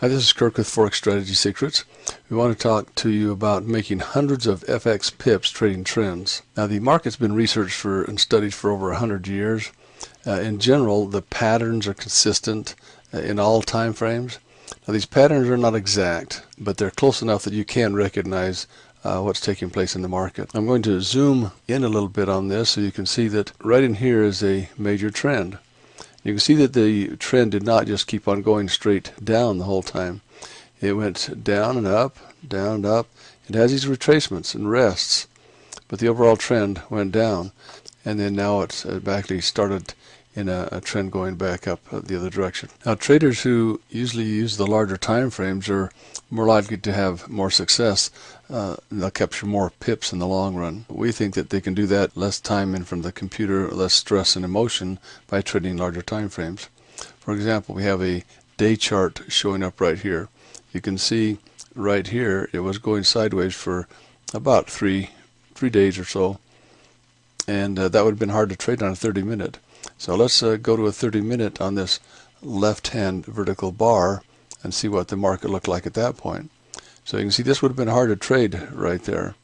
Hi, this is Kirk with Forex Strategy Secrets. We want to talk to you about making hundreds of FX pips trading trends. Now, the market's been researched and studied for over 100 years. In general, the patterns are consistent in all time frames. Now, these patterns are not exact, but they're close enough that you can recognize what's taking place in the market. I'm going to zoom in a little bit on this so you can see that right in here is a major trend. You can see that the trend did not just keep on going straight down the whole time. It went down and up, down and up. It has these retracements and rests, but the overall trend went down. And then now it's actually started in a trend going back up the other direction. Now, traders who usually use the larger time frames are more likely to have more success. They'll capture more pips in the long run. We think that they can do that, less time in from the computer, less stress and emotion by trading larger time frames. For example, we have a day chart showing up right here. You can see right here it was going sideways for about three days or so, and that would have been hard to trade on a 30-minute. So let's go to a 30-minute on this left-hand vertical bar and see what the market looked like at that point. So you can see this would have been hard to trade right there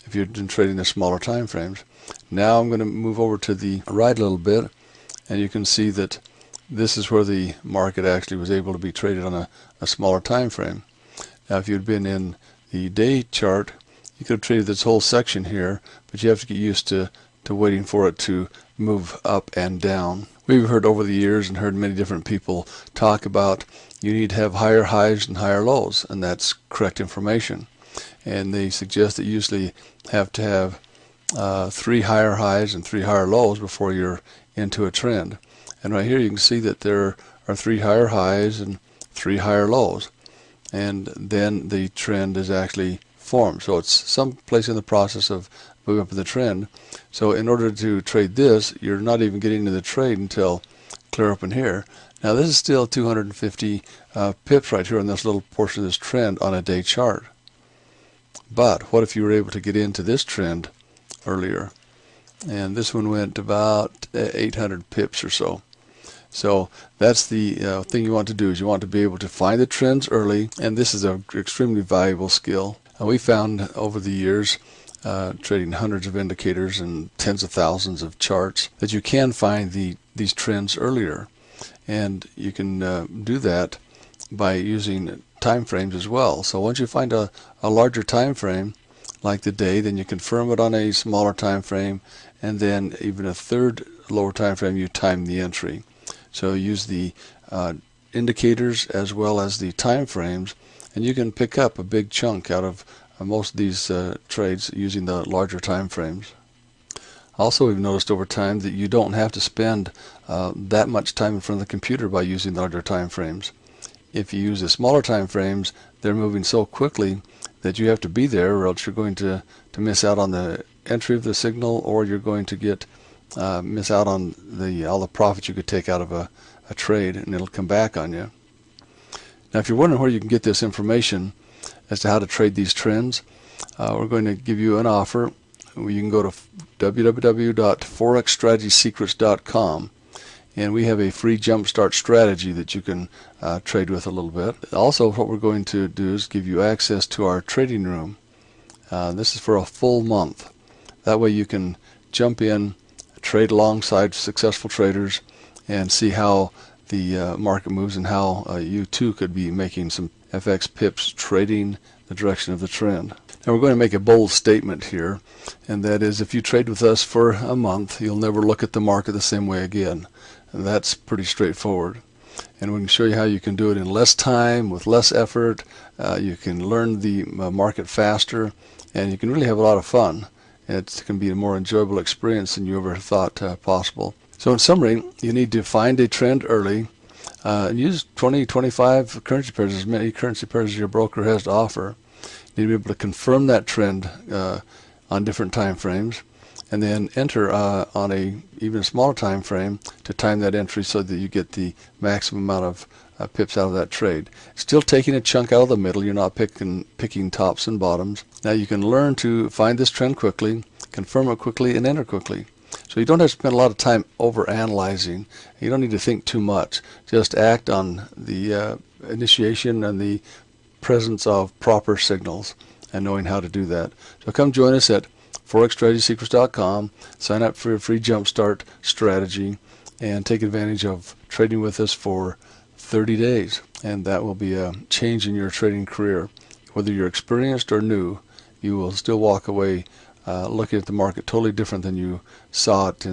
if you'd been trading the smaller time frames. Now I'm going to move over to the right a little bit, and you can see that this is where the market actually was able to be traded on a smaller time frame. Now, if you'd been in the day chart, you could have traded this whole section here, but you have to get used to waiting for it to move up and down. We've heard over the years and heard many different people talk about you need to have higher highs and higher lows, and that's correct information. And they suggest that you usually have to have 3 higher highs and 3 higher lows before you're into a trend. And right here you can see that there are 3 higher highs and 3 higher lows, and then the trend is actually formed. So it's some place in the process of moving up in the trend. So in order to trade this, you're not even getting into the trade until clear up in here. Now this is still 250 pips right here on this little portion of this trend on a day chart. But what if you were able to get into this trend earlier? And this one went about 800 pips or so. So that's the thing you want to do, is you want to be able to find the trends early, and this is an extremely valuable skill. We found over the years, trading hundreds of indicators and tens of thousands of charts, that you can find these trends earlier. And you can do that by using time frames as well. So once you find a larger time frame, like the day, then you confirm it on a smaller time frame, and then even a third lower time frame, you time the entry. So use the indicators as well as the time frames, and you can pick up a big chunk out of most of these trades using the larger time frames. Also, we've noticed over time that you don't have to spend that much time in front of the computer by using larger time frames. If you use the smaller time frames, they're moving so quickly that you have to be there, or else you're going to miss out on the entry of the signal, or you're going to get miss out on all the profits you could take out of a trade, and it'll come back on you. Now, if you're wondering where you can get this information as to how to trade these trends, we're going to give you an offer. You can go to www.forexstrategysecrets.com, and we have a free jumpstart strategy that you can trade with a little bit. Also, what we're going to do is give you access to our trading room. This is for a full month. That way you can jump in, trade alongside successful traders, and see how the market moves, and how you too could be making some FX pips trading the direction of the trend. Now, we're going to make a bold statement here, and that is, if you trade with us for a month, you'll never look at the market the same way again. And that's pretty straightforward. And we can show you how you can do it in less time, with less effort. You can learn the market faster, and you can really have a lot of fun. It can be a more enjoyable experience than you ever thought possible. So in summary, you need to find a trend early, and use 20, 25 currency pairs, as many currency pairs as your broker has to offer. You need to be able to confirm that trend on different time frames, and then enter on even a smaller time frame to time that entry so that you get the maximum amount of pips out of that trade. Still taking a chunk out of the middle. You're not picking tops and bottoms. Now you can learn to find this trend quickly, confirm it quickly, and enter quickly. So you don't have to spend a lot of time over analyzing. You don't need to think too much. Just act on the initiation and the presence of proper signals and knowing how to do that. So come join us at forexstrategysecrets.com. Sign up for your free jumpstart strategy and take advantage of trading with us for 30 days. And that will be a change in your trading career. Whether you're experienced or new, you will still walk away looking at the market totally different than you saw it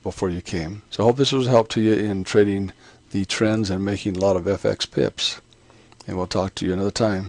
before you came. So I hope this was a help to you in trading the trends and making a lot of FX pips. And we'll talk to you another time.